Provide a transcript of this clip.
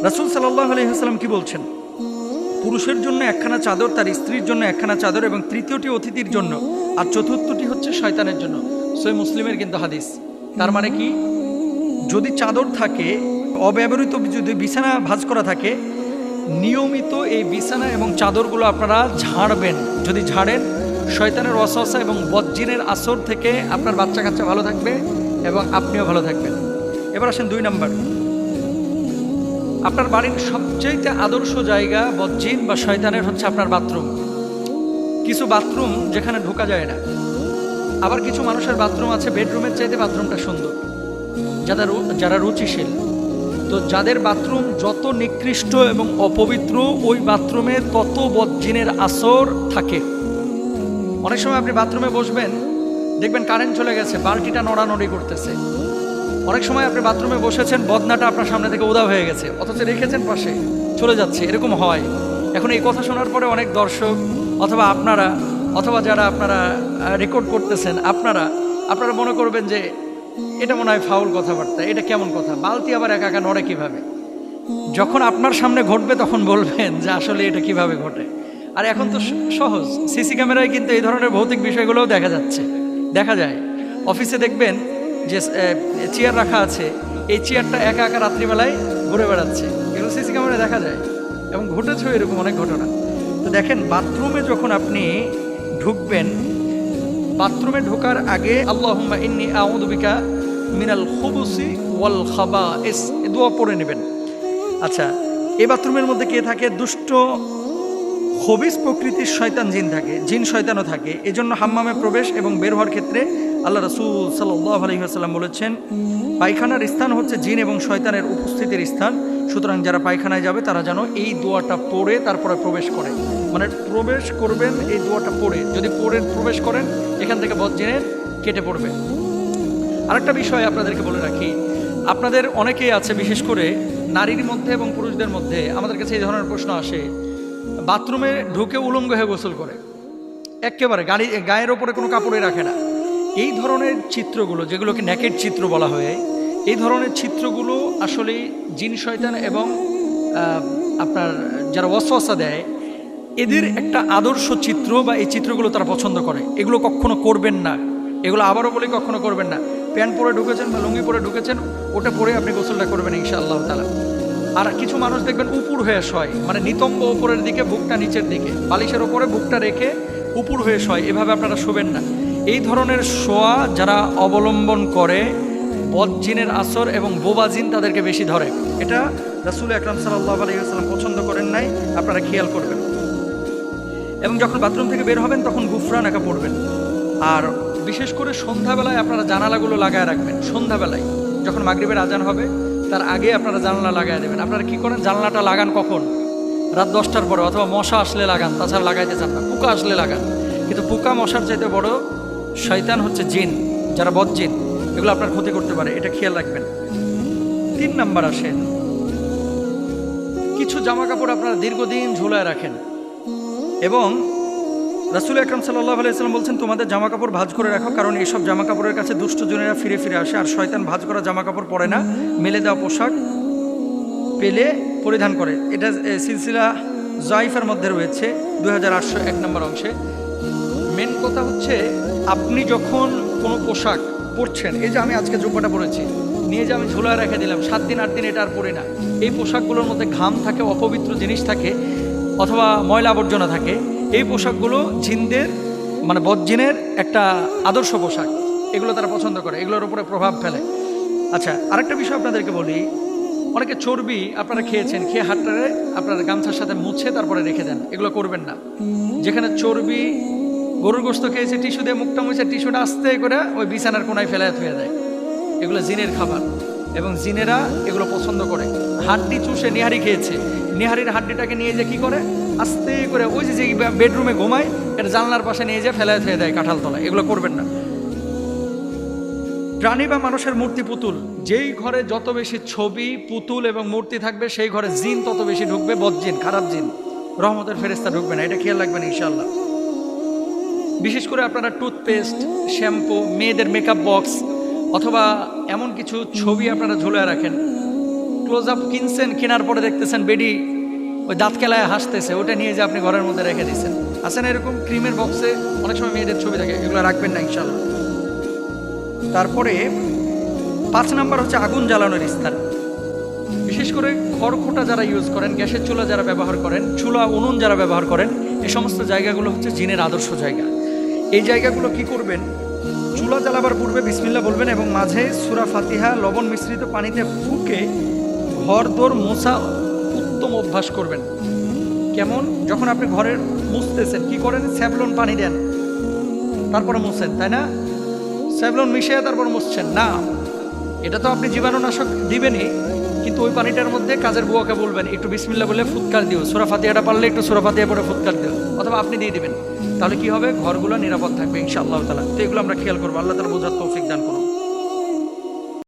রাসূল সাল্লাল্লাহু আলাইহি ওয়াসাল্লাম কি বলছেন? পুরুষের জন্য একখানা চাদর, তার স্ত্রীর জন্য একখানা চাদর, এবং তৃতীয়টি অতিথির জন্য, আর চতুর্থটি হচ্ছে শয়তানের জন্য। সহিহ মুসলিমের কিন্তু হাদিস। তার মানে কি, যদি চাদর থাকে, অব্যবহৃত যদি বিছানা ভাঁজ করা থাকে, নিয়মিত এই বিছানা এবং চাদরগুলো আপনারা ঝাড়বেন। যদি ঝাড়েন, শয়তানের ওয়াসওয়াসা এবং বজ্জিনের আসর থেকে আপনার বাচ্চা কাচ্চা ভালো থাকবে এবং আপনিও ভালো থাকবেন। এবার আসেন 2 নাম্বার। আপনার বাড়ির সবচেয়ে আদর্শ জায়গা বজ্জিন বা শয়তানের হচ্ছে আপনার বাথরুম। কিছু বাথরুম যেখানে ঢোকা যায় না, আবার কিছু মানুষের বাথরুম আছে বেডরুমের চাইতে বাথরুমটা সুন্দর, যারা রুচিশীল। তো যাদের বাথরুম যত নিকৃষ্ট এবং অপবিত্র, ওই বাথরুমে তত বজ্জিনের আসর থাকে। অনেক সময় আপনি বাথরুমে বসবেন, দেখবেন কারেন্ট চলে গেছে, বালতিটা নড়ানড়ি করতেছে। অনেক সময় আপনি বাথরুমে বসেছেন, বদনাটা আপনার সামনে থেকে উধাও হয়ে গেছে, অথচ রেখেছেন পাশে, চলে যাচ্ছে। এরকম হয়। এখন এই কথা শোনার পরে অনেক দর্শক অথবা আপনারা অথবা যারা আপনারা রেকর্ড করতেছেন, আপনারা মনে করবেন যে এটা মনে হয় ফাউল কথাবার্তা, এটা কেমন কথা, বালতি আবার একা একা নড়ে কিভাবে। যখন আপনার সামনে ঘটবে তখন বলবেন যে আসলে এটা কিভাবে ঘটে। আর এখন তো সহজ, সিসি ক্যামেরায় কিন্তু এই ধরনের ভৌতিক বিষয়গুলোও দেখা যায়। অফিসে দেখবেন যে চেয়ার রাখা আছে, এই চেয়ারটা একা একা রাত্রিবেলায় ঘুরে বেড়াচ্ছে, এগুলো সিসি ক্যামেরায় দেখা যায় এবং ঘটেছে এরকম অনেক ঘটনা। তো দেখেন, বাথরুমে যখন আপনি ঢুকবেন, বাথরুমে ঢোকার আগে আল্লাহুম্মা ইন্নী আউযু বিকা মিনাল খুবুসি ওয়াল খাবাইস এই দোয়া পড়ে নেবেন। আচ্ছা, এই বাথরুমের মধ্যে কে থাকে? দুষ্ট খবিস প্রকৃতির শয়তান জিন থাকে, জিন শয়তানও থাকে। এজন্য হাম্মামে প্রবেশ এবং বের হওয়ার ক্ষেত্রে আল্লাহ রাসূল সাল্লাল্লাহু আলাইহি ওয়াসাল্লাম বলেছেন, পায়খানার স্থান হচ্ছে জিন এবং শয়তানের উপস্থিতির স্থান। সুতরাং যারা পায়খানায় যাবে তারা যেন এই দোয়াটা পড়ে তারপরে প্রবেশ করে, মানে প্রবেশ করবেন এই দোয়াটা পড়ে। যদি পড়ে প্রবেশ করেন, এখান থেকে বজ্জিনের কেটে পড়বে। আরেকটা বিষয় আপনাদেরকে বলে রাখি, আপনাদের অনেকেই আছে, বিশেষ করে নারীর মধ্যে এবং পুরুষদের মধ্যে আমাদের কাছে এই ধরনের প্রশ্ন আসে, বাথরুমে ঢুকে উলঙ্গ হয়ে গোসল করে, একেবারে গায়ের ওপরে কোনো কাপড়ে রাখে না। এই ধরনের চিত্রগুলো, যেগুলোকে নেকেড চিত্র বলা হয়, এই ধরনের চিত্রগুলো আসলে জিন শয়তান এবং আপনার যারা ওয়াসওয়াসা দেয়, এদের একটা আদর্শ চিত্র বা এই চিত্রগুলো তারা পছন্দ করে। এগুলো কখনো করবেন না, এগুলো আবারও বলি কখনো করবেন না। প্যান্ট পরে ঢুকেছেন বা লুঙ্গি পরে ঢুকেছেন, ওটা পরে আপনি গোসলটা করবেন ইনশাআল্লাহ তাআলা। আর কিছু মানুষ দেখবেন উপুর হয়ে শয়, মানে নিতম্ব ওপরের দিকে, বুকটা নিচের দিকে, বালিশের ওপরে বুকটা রেখে উপুর হয়ে শয়, এভাবে আপনারা শোবেন না। এই ধরনের শোয়া যারা অবলম্বন করে, বজ্জিনের আসর এবং বোবা জিন তাদেরকে বেশি ধরে। এটা রাসূল আকরাম সাল্লাল্লাহু আলাইহি ওয়াসাল্লাম পছন্দ করেন নাই, আপনারা খেয়াল করবেন। এবং যখন বাথরুম থেকে বের হবেন তখন গুফরান একা পড়বেন। আর বিশেষ করে সন্ধ্যাবেলায় আপনারা জানালাগুলো লাগায় রাখবেন। সন্ধ্যাবেলায় যখন মাগরিবের আজান হবে তার আগে আপনারা জানালা লাগায় দেবেন। আপনারা কি করেন, জানালাটা লাগান কখন? রাত 10টার পরে, অথবা মশা আসলে লাগান, তাছাড়া লাগাইতে চান না। পোকা আসলে লাগান, কিন্তু পোকা মশার চাইতে বড় শয়তান হচ্ছে জিন, যারা বজ্জিন, এগুলো আপনার ক্ষতি করতে পারে, এটা খেয়াল রাখবেন। 3 নাম্বার আসেন, কিছু জামা কাপড় আপনারা দীর্ঘদিন ঝুলায় রাখেন, এবং রাসূল আকরাম সাল্লাল্লাহু আলাইহি ওয়াসাল্লাম বলছেন, তোমাদের জামা কাপড় ভাঁজ করে রাখো, কারণ এইসব জামা কাপড়ের কাছে দুষ্ট জিনেরা ফিরে ফিরে আসে। আর শয়তান ভাঁজ করা জামা কাপড় পরে না, মেলে দেওয়া পোশাক পেলে পরিধান করে। এটা সিলসিলা জাইফের মধ্যে রয়েছে 2801 নম্বর অংশে। মেন কথা হচ্ছে, আপনি যখন কোনো পোশাক পরছেন, এই যে আমি আজকে জুব্বাটা পরেছি, নিয়ে যে আমি ঝোলায় রেখে দিলাম, 7 দিন 8 দিন এটা আর পরি না, এই পোশাকগুলোর মধ্যে ঘাম থাকে, অপবিত্র জিনিস থাকে, অথবা ময়লা আবর্জনা থাকে। এই পোশাকগুলো জিনদের, মানে বজ্জিনের একটা আদর্শ পোশাক, এগুলো তারা পছন্দ করে, এগুলোর উপরে প্রভাব ফেলে। আচ্ছা, আরেকটা বিষয় আপনাদেরকে বলি, অনেকে চর্বি আপনারা খেয়েছেন, খেয়ে হাতটারে আপনারা গামছার সাথে মুছে তারপরে রেখে দেন, এগুলো করবেন না। যেখানে চর্বি, গরুর গোশত খেয়েছে, টিস্যু দিয়ে মুখটা মুছে, টিস্যুটা আস্তে করে ওই বিছানার কোনায় ফেলায় থুয়ে দেয়, এগুলো জিনের খাবার এবং জিনেরা এগুলো পছন্দ করে। হাড্ডি চুষে নিহারি খেয়েছে, নিহারির হাড্ডিটাকে নিয়ে যে কি করে, আস্তে করে ওই যে বেডরুমে ঘুমায়, এটা জানলার পাশে নিয়ে যে ফেলায় থুয়ে দেয় কাঁঠাল তলায়, এগুলো করবেন না। প্রাণী বা মানুষের মূর্তি, পুতুল, যেই ঘরে যত বেশি ছবি, পুতুল এবং মূর্তি থাকবে, সেই ঘরে জিন তত বেশি ঢুকবে, বজ্জিন, খারাপ জিন, রহমতের ফেরেশতা ঢুকবে না, এটা খেয়াল রাখবেন ইনশাআল্লাহ। বিশেষ করে আপনারা টুথপেস্ট, শ্যাম্পু, মেয়েদের মেকআপ বক্স অথবা এমন কিছু ছবি আপনারা ঝুলিয়ে রাখেন, ক্লোজ আপ কিনছেন, কেনার পরে দেখতেছেন বেডি ওই দাঁত কেলায় হাসতেছে, ওটা নিয়ে যে আপনি ঘরের মধ্যে রেখে দিচ্ছেন। আছে না এরকম? ক্রিমের বক্সে অনেক সময় মেয়েদের ছবি থাকে, এগুলো রাখবেন না ইনশাল্লাহ। তারপরে 5 নাম্বার হচ্ছে আগুন জ্বালানোর স্থান। বিশেষ করে খড়কুটা যারা ইউজ করেন, গ্যাসের চুলা যারা ব্যবহার করেন, চুলা উনুন যারা ব্যবহার করেন, এই সমস্ত জায়গাগুলো হচ্ছে জিনের আদর্শ জায়গা। এই জায়গাগুলো কি করবেন? চুলা জ্বালাবার পূর্বে বিসমিল্লাহ বলবেন এবং মাঝে সূরা ফাতিহা লবণ মিশ্রিত পানিতে ফুঁকে ঘর দোর মোছা উত্তম অভ্যাস করবেন। কেমন? যখন আপনি ঘরের মুছতেছেন কি করেন? স্যাভলন পানি দেন, তারপরে মুছেন, তাই না? স্যাভলন মিশিয়ে তারপর মুছছেন না, এটা তো আপনি জীবাণুনাশক দিবেনই, কিন্তু ওই পানিটার মধ্যে কাজের বুয়াকে বলবেন একটু বিসমিল্লাহ বলে ফুৎকার দিও, সূরা ফাতিহাটা পারলে একটু সূরা ফাতিহা পড়ে ফুৎকার দিও, অথবা আপনি দিয়ে দিবেন। তাহলে কি হবে? ঘরগুলো নিরাপদ থাকবে ইনশাআল্লাহ তাআলা। তো এগুলো আমরা খেয়াল করবো। আল্লাহ তাআলা বোঝার তৌফিক দান করুন।